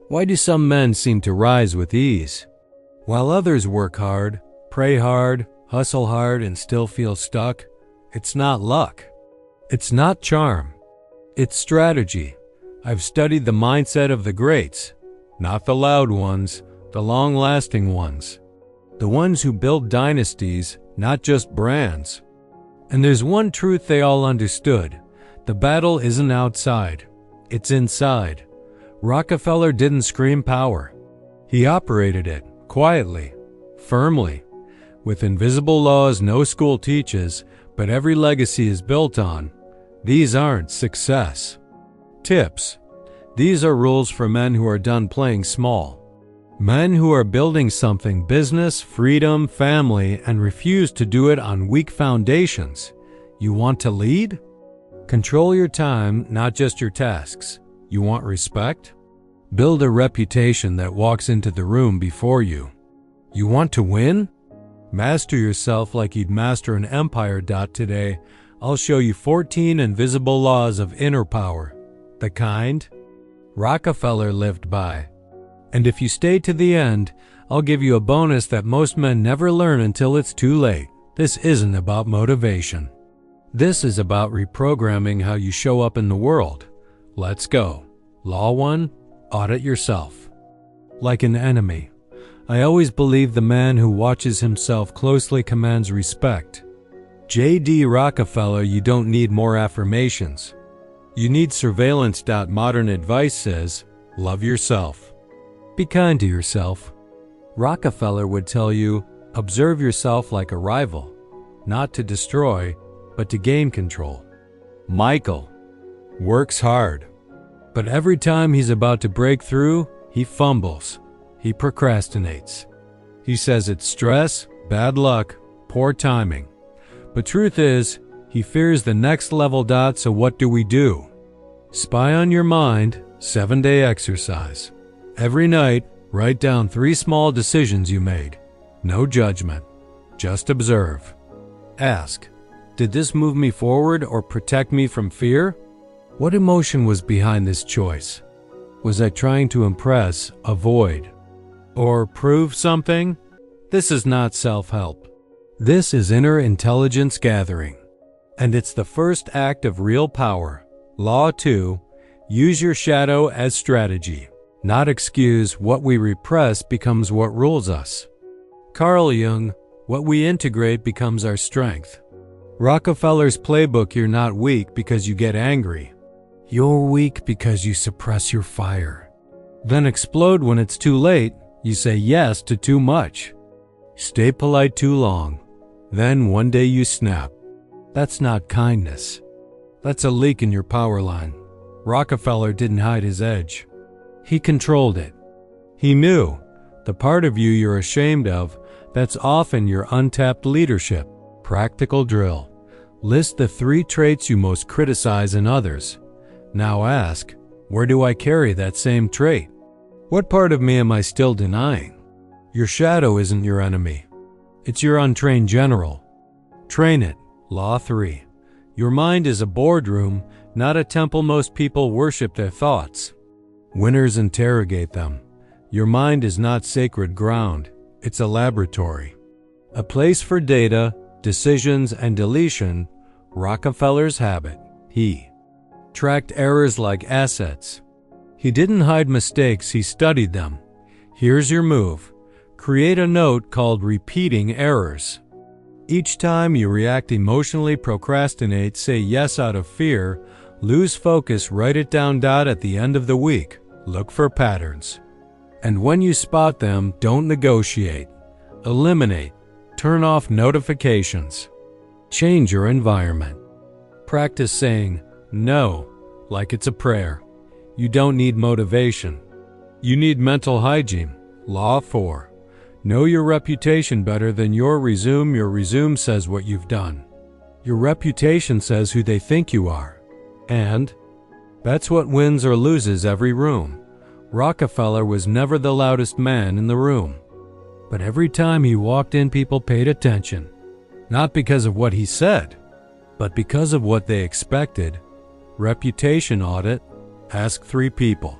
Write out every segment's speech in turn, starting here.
Why do some men seem to rise with ease, while others work hard, pray hard, hustle hard, and still feel stuck? It's not luck. It's not charm. It's strategy. I've studied the mindset of the greats, not the loud ones, the long-lasting ones, the ones who build dynasties, not just brands. And there's one truth they all understood. The battle isn't outside. It's inside. Rockefeller didn't scream power. He operated it quietly, firmly, with invisible laws no school teaches, but every legacy is built on. These aren't success tips. These are rules for men who are done playing small. Men who are building something: business, freedom, family, and refuse to do it on weak foundations. You want to lead? Control your time, not just your tasks. You want respect? Build a reputation that walks into the room before you. You want to win? Master yourself like you'd master an empire. Today, I'll show you 14 invisible laws of inner power, the kind Rockefeller lived by. And if you stay to the end, I'll give you a bonus that most men never learn until it's too late. This isn't about motivation. This is about reprogramming how you show up in the world. Let's go. Law 1. Audit yourself. Like an enemy. I always believe the man who watches himself closely commands respect. J.D. Rockefeller. You don't need more affirmations. You need surveillance. Modern advice says, love yourself. Be kind to yourself. Rockefeller would tell you, observe yourself like a rival, not to destroy, but to gain control. Michael works hard, but every time he's about to break through, he fumbles. He procrastinates. He says it's stress, bad luck, poor timing. But truth is, he fears the next level. So what do? Spy on your mind, 7-day exercise. Every night, write down 3 small decisions you made. No judgment. Just observe. Ask, did this move me forward or protect me from fear? What emotion was behind this choice? Was I trying to impress, avoid, or prove something? This is not self-help. This is inner intelligence gathering. And it's the first act of real power. Law 2. Use your shadow as strategy, not excuse. What we repress becomes what rules us. Carl Jung. What we integrate becomes our strength. Rockefeller's playbook. You're not weak because you get angry. You're weak because you suppress your fire. Then explode when it's too late. You say yes to too much. Stay polite too long. Then one day you snap. That's not kindness. That's a leak in your power line. Rockefeller didn't hide his edge. He controlled it. He knew the part of you you're ashamed of. That's often your untapped leadership. Practical drill. List the 3 traits you most criticize in others. Now ask, where do I carry that same trait? What part of me am I still denying? Your shadow isn't your enemy. It's your untrained general. Train it. Law 3. Your mind is a boardroom, not a temple. Most people worship their thoughts. Winners interrogate them. Your mind is not sacred ground. It's a laboratory. A place for data, decisions, and deletion. Rockefeller's habit. He tracked errors like assets. He didn't hide mistakes, he studied them. Here's your move. Create a note called repeating errors. Each time you react emotionally, procrastinate, say yes out of fear, lose focus, write it down. At the end of the week, look for patterns. And when you spot them, don't negotiate. Eliminate. Turn off notifications. Change your environment. Practice saying no like it's a prayer. You don't need motivation. You need mental hygiene. Law 4. Know your reputation better than your resume. Your resume says what you've done. Your reputation says who they think you are. And that's what wins or loses every room. Rockefeller was never the loudest man in the room. But every time he walked in, people paid attention. Not because of what he said, but because of what they expected. Reputation audit. Ask 3 people.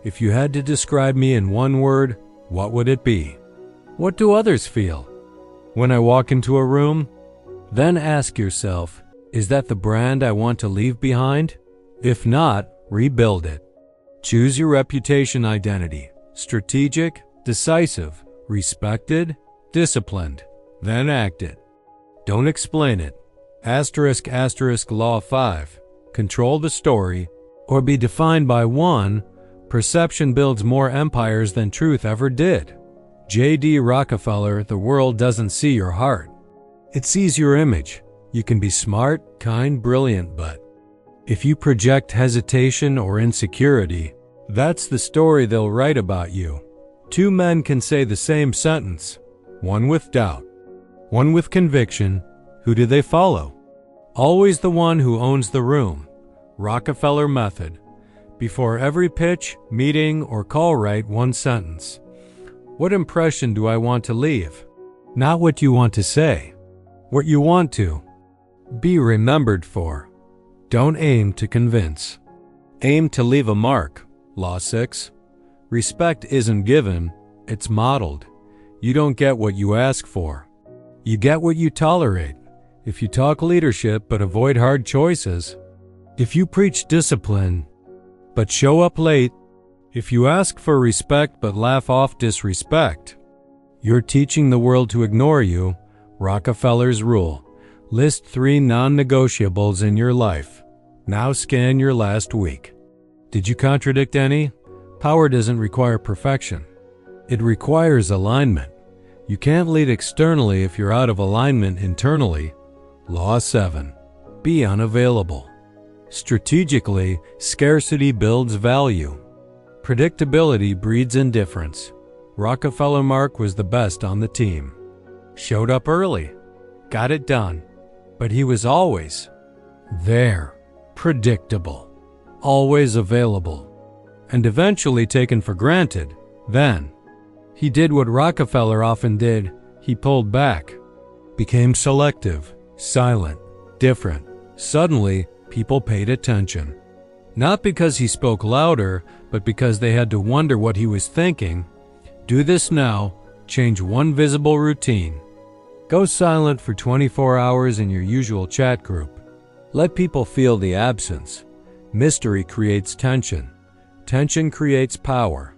If you had to describe me in one word, what would it be? What do others feel when I walk into a room? Then ask yourself, is that the brand I want to leave behind? If not, rebuild it. Choose your reputation identity: strategic, decisive, respected, disciplined. Then act it. Don't explain it. *** Law 5. Control the story, or be defined by one. Perception builds more empires than truth ever did. J.D. Rockefeller. The world doesn't see your heart. It sees your image. You can be smart, kind, brilliant, but if you project hesitation or insecurity, that's the story they'll write about you. Two men can say the same sentence, one with doubt, one with conviction. Who do they follow? Always the one who owns the room. Rockefeller method. Before every pitch, meeting, or call, write one sentence. What impression do I want to leave? Not what you want to say. What you want to be remembered for. Don't aim to convince. Aim to leave a mark. Law 6. Respect isn't given, it's modeled. You don't get what you ask for. You get what you tolerate. If you talk leadership but avoid hard choices, if you preach discipline but show up late, if you ask for respect but laugh off disrespect, you're teaching the world to ignore you. Rockefeller's rule. List 3 non-negotiables in your life. Now scan your last week. Did you contradict any? Power doesn't require perfection. It requires alignment. You can't lead externally if you're out of alignment internally. Law 7. Be unavailable. Strategically, scarcity builds value. Predictability breeds indifference. Rockefeller Mark was the best on the team. Showed up early. Got it done. But he was always there. Predictable. Always available. And eventually taken for granted. Then, he did what Rockefeller often did. He pulled back. Became selective. Silent. Different. Suddenly, people paid attention. Not because he spoke louder, but because they had to wonder what he was thinking. Do this now. Change one visible routine. Go silent for 24 hours in your usual chat group. Let people feel the absence. Mystery creates tension. Tension creates power.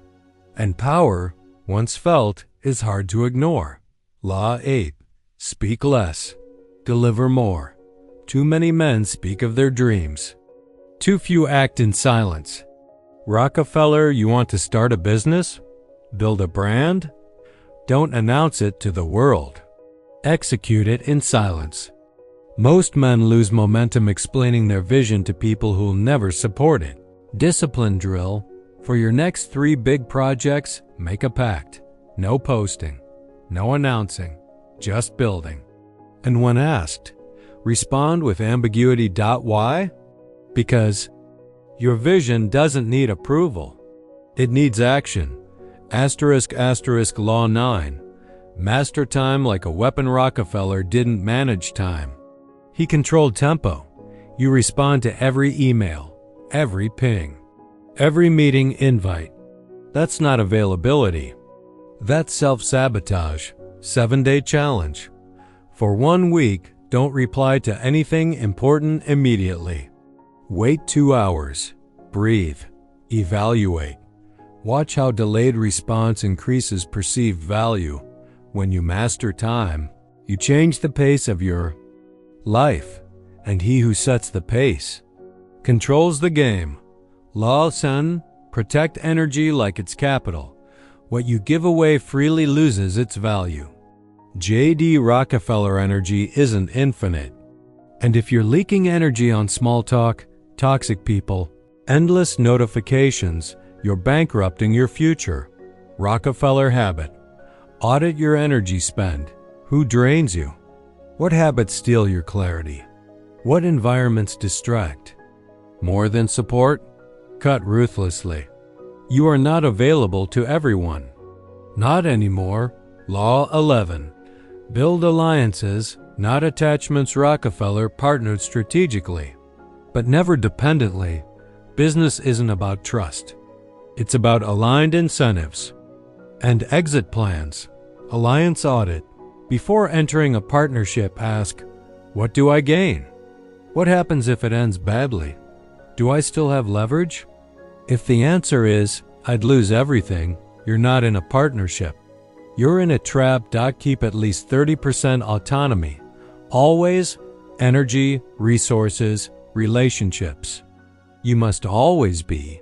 And power, once felt, is hard to ignore. Law 8. Speak less. Deliver more. Too many men speak of their dreams. Too few act in silence. Rockefeller, you want to start a business? Build a brand? Don't announce it to the world. Execute it in silence. Most men lose momentum explaining their vision to people who'll never support it. Discipline drill. For your next 3 big projects, make a pact. No posting. No announcing. Just building. And when asked, respond with ambiguity. Why? Because your vision doesn't need approval. It needs action. *** Law 9. Master time like a weapon. Rockefeller didn't manage time. He controlled tempo. You respond to every email, every ping, every meeting invite. That's not availability. That's self-sabotage. 7-day challenge. For 1 week, don't reply to anything important immediately. Wait 2 hours. Breathe. Evaluate. Watch how delayed response increases perceived value. When you master time, you change the pace of your life, and he who sets the pace controls the game. Law 10. Protect energy like it's capital. What you give away freely loses its value. J.D. Rockefeller energy isn't infinite. And if you're leaking energy on small talk, toxic people, endless notifications, you're bankrupting your future. Rockefeller habit. Audit your energy spend. Who drains you? What habits steal your clarity? What environments distract? More than support? Cut ruthlessly. You are not available to everyone. Not anymore. Law 11. Build alliances, not attachments. Rockefeller partnered strategically, but never dependently. Business isn't about trust. It's about aligned incentives and exit plans. Alliance audit. Before entering a partnership, ask, what do I gain? What happens if it ends badly? Do I still have leverage? If the answer is, I'd lose everything, you're not in a partnership. You're in a trap. Keep at least 30% autonomy. Always energy, resources, relationships. You must always be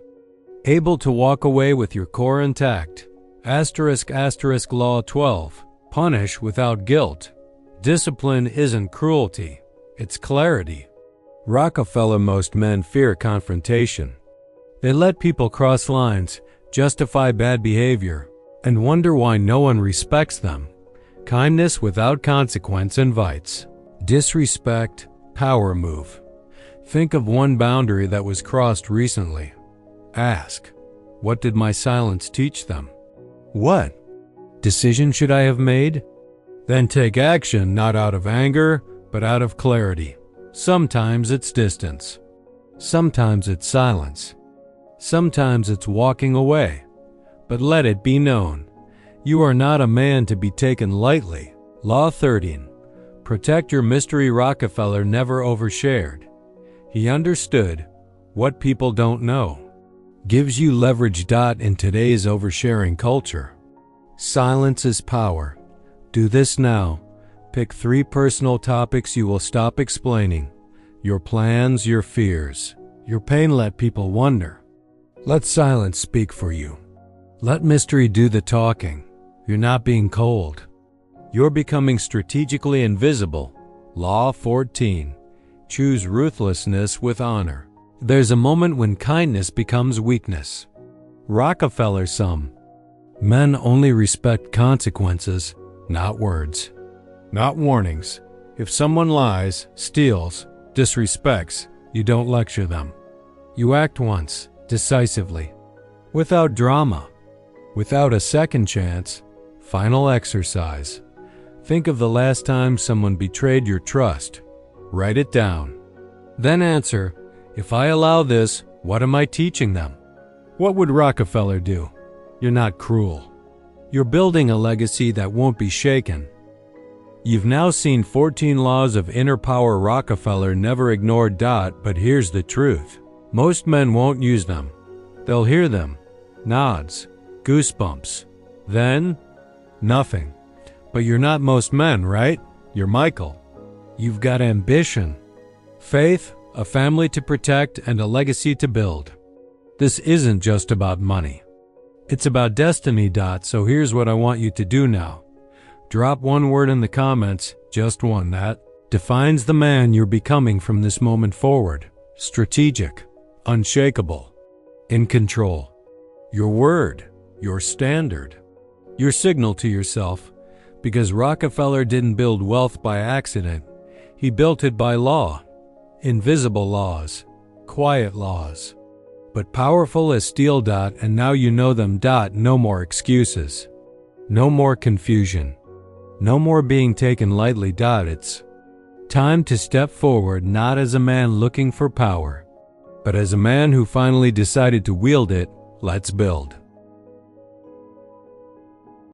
able to walk away with your core intact. *** Law 12. Punish without guilt. Discipline isn't cruelty, it's clarity. Rockefeller. Most men fear confrontation. They let people cross lines, justify bad behavior, and wonder why no one respects them. Kindness without consequence invites disrespect. Power move. Think of one boundary that was crossed recently. Ask, what did my silence teach them? What decision should I have made? Then take action, not out of anger, but out of clarity. Sometimes it's distance. Sometimes it's silence. Sometimes it's walking away. But let it be known, you are not a man to be taken lightly. Law 13. Protect your mystery. Rockefeller never overshared. He understood what people don't know. Gives you leverage. In today's oversharing culture, silence is power. Do this now. Pick 3 personal topics you will stop explaining. Your plans, your fears, your pain. Let people wonder. Let silence speak for you. Let mystery do the talking. You're not being cold. You're becoming strategically invisible. Law 14. Choose ruthlessness with honor. There's a moment when kindness becomes weakness. Rockefeller. Some men only respect consequences, not words, not warnings. If someone lies, steals, disrespects, you don't lecture them. You act once, decisively, without drama, without a second chance. Final exercise. Think of the last time someone betrayed your trust. Write it down. Then answer, if I allow this, what am I teaching them? What would Rockefeller do? You're not cruel. You're building a legacy that won't be shaken. You've now seen 14 laws of inner power Rockefeller never ignored. But here's the truth. Most men won't use them. They'll hear them. Nods. Goosebumps. Then, nothing. But you're not most men, right? You're Michael. You've got ambition, faith, a family to protect, and a legacy to build. This isn't just about money. It's about destiny. So here's what I want you to do now. Drop one word in the comments, just one, that defines the man you're becoming from this moment forward. Strategic, unshakable, in control. Your word, your standard, your signal to yourself. Because Rockefeller didn't build wealth by accident. He built it by law. Invisible laws, quiet laws, but powerful as steel. And now you know them. No more excuses. No more confusion. No more being taken lightly. It's time to step forward, not as a man looking for power, but as a man who finally decided to wield it. Let's build.